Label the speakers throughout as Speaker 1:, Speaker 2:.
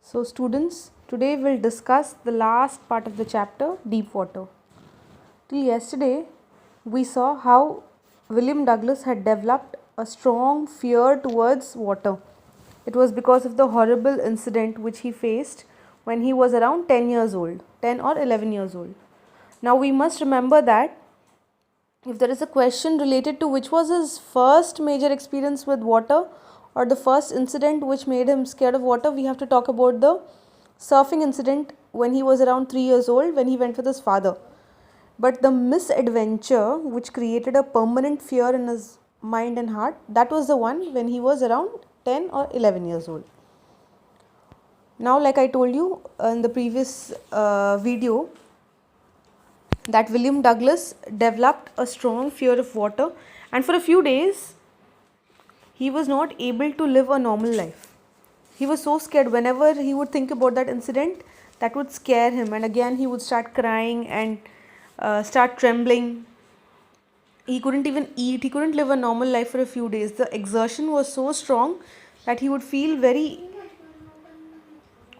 Speaker 1: So students, today we'll discuss the last part of the chapter, deep water. Till yesterday, we saw how William Douglas had developed a strong fear towards water. It was because of the horrible incident which he faced when he was around 10 years old, 10 or 11 years old. Now we must remember that if there is a question related to which was his first major experience with water or the first incident which made him scared of water, we have to talk about the surfing incident when he was around 3 years old when he went with his father. But the misadventure which created a permanent fear in his mind and heart, that was the one when he was around 10 or 11 years old. Now, like I told you in the previous video, that William Douglas developed a strong fear of water, and for a few days he was not able to live a normal life. He was so scared. Whenever he would think about that incident, that would scare him, and again he would start crying and start trembling. He couldn't even eat, he couldn't live a normal life for a few days. The exertion was so strong that he would feel very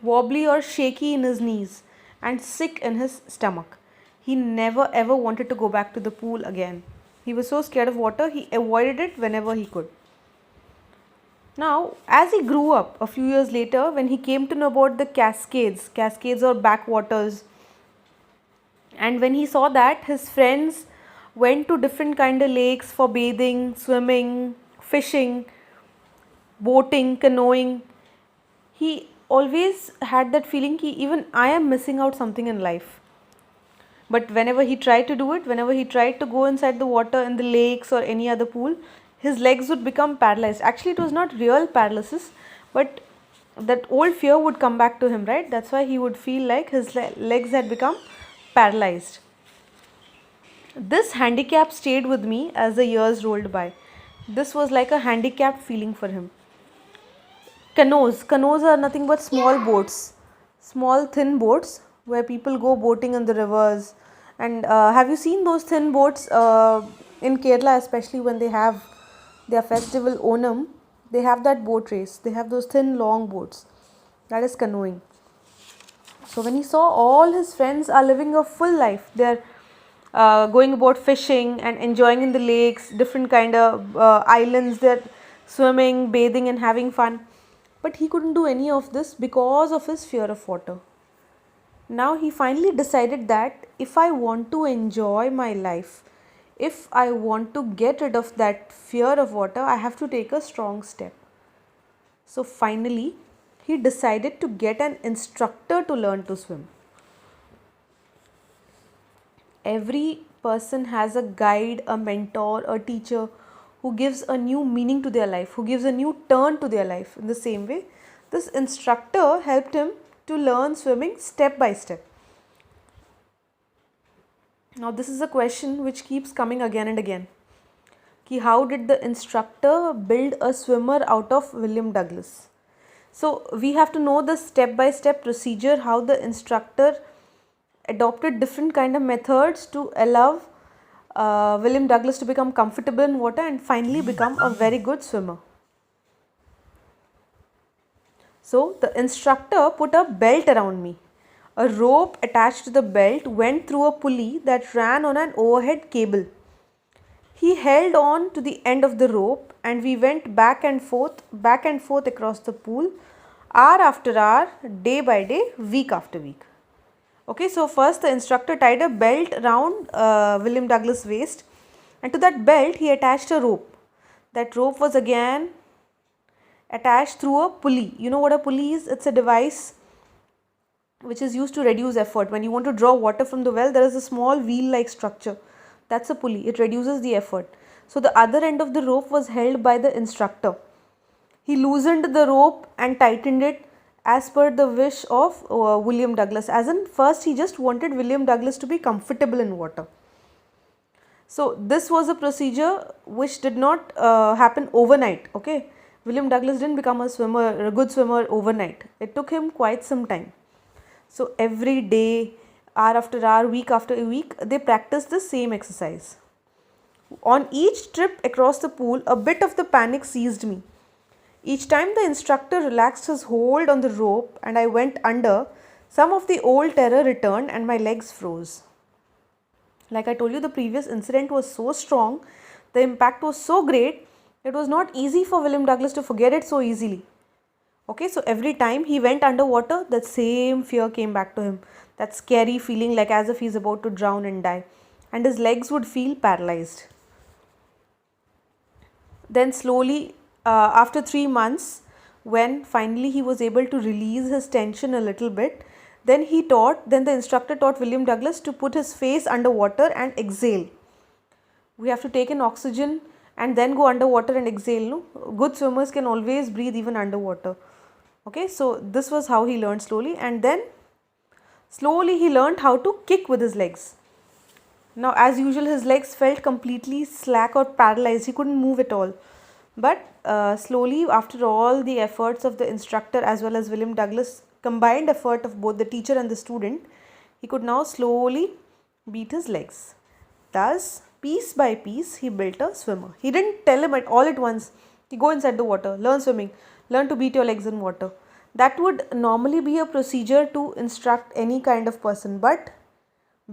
Speaker 1: wobbly or shaky in his knees and sick in his stomach. He never ever wanted to go back to the pool again. He was so scared of water, he avoided it whenever he could. Now, as he grew up a few years later, when he came to know about the cascades or backwaters, and when he saw that his friends went to different kind of lakes for bathing, swimming, fishing, boating, canoeing, he always had that feeling that even I am missing out something in life. But whenever he tried to do it, whenever he tried to go inside the water in the lakes or any other pool, his legs would become paralyzed. Actually, it was not real paralysis, but that old fear would come back to him, right? That's why he would feel like his legs had become paralyzed. This handicap stayed with me as the years rolled by. This was like a handicapped feeling for him. Canoes are nothing but small boats, small thin boats where people go boating in the rivers. And have you seen those thin boats in Kerala, especially when they have their festival Onam? They have that boat race. They have those thin long boats. That is canoeing. So when he saw all his friends are living a full life, they're going about fishing and enjoying in the lakes, different kind of islands, they're swimming, bathing and having fun. But he couldn't do any of this because of his fear of water. Now he finally decided that if I want to enjoy my life, if I want to get rid of that fear of water, I have to take a strong step. So finally, he decided to get an instructor to learn to swim. Every person has a guide, a mentor, a teacher who gives a new meaning to their life, who gives a new turn to their life. In the same way, this instructor helped him to learn swimming step by step. Now this is a question which keeps coming again and again. How did the instructor build a swimmer out of William Douglas? So we have to know the step by step procedure, how the instructor adopted different kind of methods to allow William Douglas to become comfortable in water and finally become a very good swimmer. So the instructor put a belt around me. A rope attached to the belt went through a pulley that ran on an overhead cable. He held on to the end of the rope and we went back and forth across the pool, hour after hour, day by day, week after week. Okay, so first the instructor tied a belt around William Douglas' waist, and to that belt he attached a rope. That rope was again attached through a pulley. You know what a pulley is? It's a device which is used to reduce effort. When you want to draw water from the well, there is a small wheel-like structure. That's a pulley. It reduces the effort. So the other end of the rope was held by the instructor. He loosened the rope and tightened it as per the wish of William Douglas. As in, first he just wanted William Douglas to be comfortable in water. So this was a procedure which did not happen overnight. Okay, William Douglas didn't become a good swimmer overnight. It took him quite some time. So every day, hour after hour, week after week, they practiced the same exercise. On each trip across the pool, a bit of the panic seized me. Each time the instructor relaxed his hold on the rope and I went under, some of the old terror returned and my legs froze. Like I told you, the previous incident was so strong, the impact was so great, it was not easy for William Douglas to forget it so easily. Okay, so every time he went underwater, that same fear came back to him. That scary feeling, like as if he's about to drown and die. And his legs would feel paralyzed. Then slowly, after 3 months, when finally he was able to release his tension a little bit, then the instructor taught William Douglas to put his face underwater and exhale. We have to take in oxygen and then go underwater and exhale. No? Good swimmers can always breathe even underwater. Okay, so this was how he learned slowly, and then slowly he learned how to kick with his legs. Now, as usual, his legs felt completely slack or paralyzed. He couldn't move at all. But slowly, after all the efforts of the instructor as well as William Douglas, combined effort of both the teacher and the student, he could now slowly beat his legs. Thus, piece by piece, he built a swimmer. He didn't tell him all at once, go inside the water, learn swimming, learn to beat your legs in water. That would normally be a procedure to instruct any kind of person, but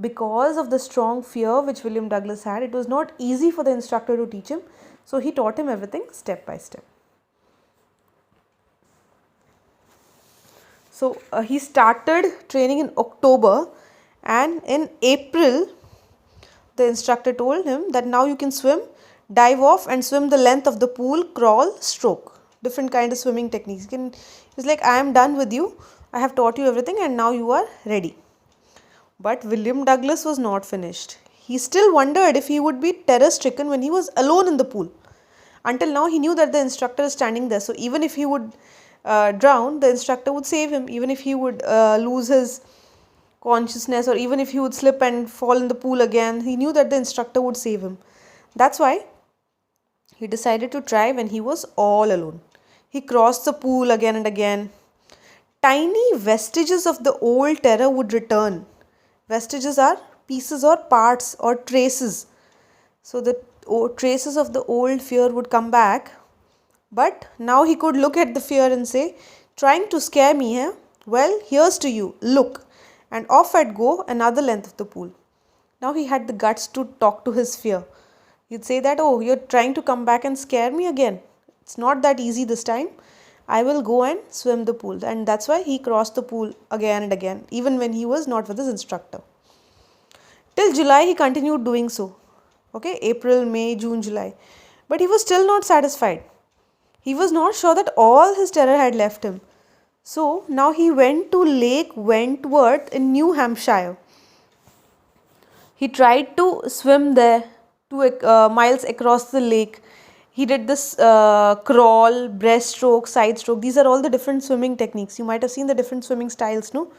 Speaker 1: because of the strong fear which William Douglas had, it was not easy for the instructor to teach him. So he taught him everything step by step. So he started training in October, and in April the instructor told him that now you can swim, dive off and swim the length of the pool, crawl, stroke. Different kind of swimming techniques. He's like, I am done with you. I have taught you everything and now you are ready. But William Douglas was not finished. He still wondered if he would be terror stricken when he was alone in the pool. Until now he knew that the instructor is standing there. So even if he would drown, the instructor would save him. Even if he would lose his consciousness, or even if he would slip and fall in the pool again, he knew that the instructor would save him. That's why he decided to try when he was all alone. He crossed the pool again and again. Tiny vestiges of the old terror would return. Vestiges are pieces or parts or traces. So the traces of the old fear would come back. But now he could look at the fear and say, trying to scare me, eh? Well, here's to you, look. And off I'd go another length of the pool. Now he had the guts to talk to his fear. He'd say that, oh, you're trying to come back and scare me again. It's not that easy this time. I will go and swim the pool. And that's why he crossed the pool again and again, even when he was not with his instructor. Till July, he continued doing so. Okay, April, May, June, July. But he was still not satisfied. He was not sure that all his terror had left him. So now he went to Lake Wentworth in New Hampshire. He tried to swim there 2 miles across the lake. He did this crawl, breaststroke, side stroke. These are all the different swimming techniques. You might have seen the different swimming styles, no?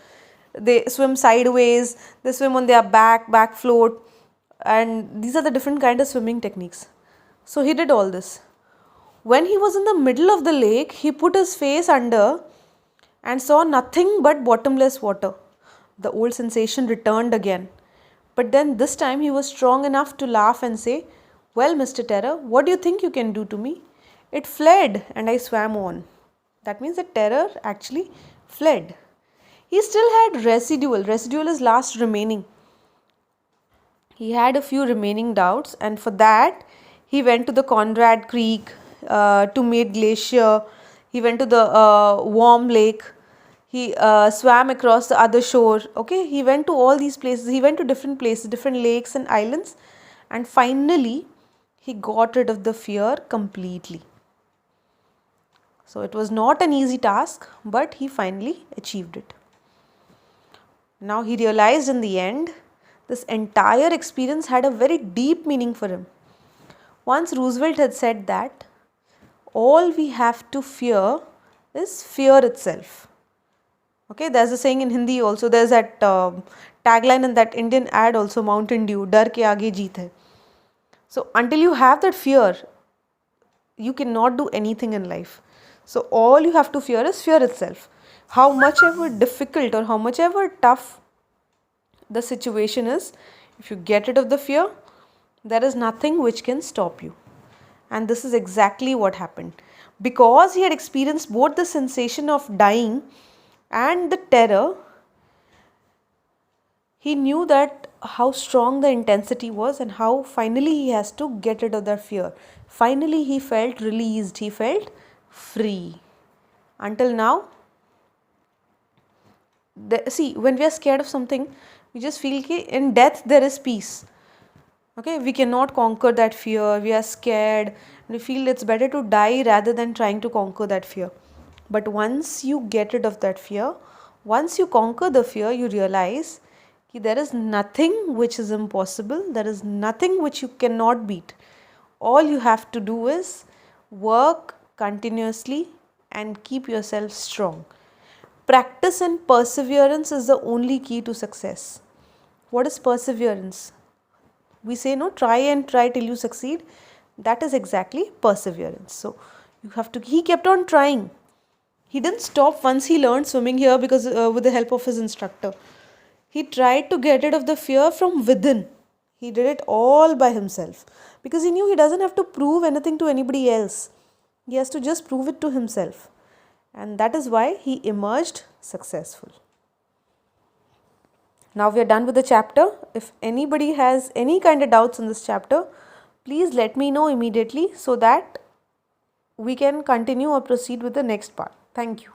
Speaker 1: They swim sideways, they swim on their back float, and these are the different kind of swimming techniques. So he did all this. When he was in the middle of the lake, he put his face under and saw nothing but bottomless water. The old sensation returned again. But then this time he was strong enough to laugh and say, well, Mr. Terror, what do you think you can do to me? It fled and I swam on. That means the terror actually fled. He still had residual. Residual is last remaining. He had a few remaining doubts, and for that he went to the Conrad Creek, to Maid Glacier. He went to the Warm Lake. He swam across the other shore. Okay, he went to all these places. He went to different places, different lakes and islands, and finally he got rid of the fear completely. So it was not an easy task, but he finally achieved it. Now he realized in the end, this entire experience had a very deep meaning for him. Once Roosevelt had said that all we have to fear is fear itself. Okay, there's a saying in Hindi also. There's that tagline in that Indian ad also, Mountain Dew, Dar ke aage jeet hai. So until you have that fear, you cannot do anything in life. So all you have to fear is fear itself. How much ever difficult or how much ever tough the situation is, if you get rid of the fear, there is nothing which can stop you. And this is exactly what happened. Because he had experienced both the sensation of dying and the terror, he knew that how strong the intensity was and how finally he has to get rid of that fear. Finally, he felt released, he felt free. Until now, see, when we are scared of something, we just feel that in death there is peace. Okay, we cannot conquer that fear, we are scared, we feel it's better to die rather than trying to conquer that fear. But once you get rid of that fear, once you conquer the fear, you realize that there is nothing which is impossible, there is nothing which you cannot beat. All you have to do is work continuously and keep yourself strong. Practice and perseverance is the only key to success. What is perseverance? We say no, try and try till you succeed. That is exactly perseverance. So you have to, he kept on trying. He didn't stop once he learned swimming here because with the help of his instructor. He tried to get rid of the fear from within. He did it all by himself because he knew he doesn't have to prove anything to anybody else. He has to just prove it to himself. And that is why he emerged successful. Now we are done with the chapter. If anybody has any kind of doubts in this chapter, please let me know immediately so that we can continue or proceed with the next part. Thank you.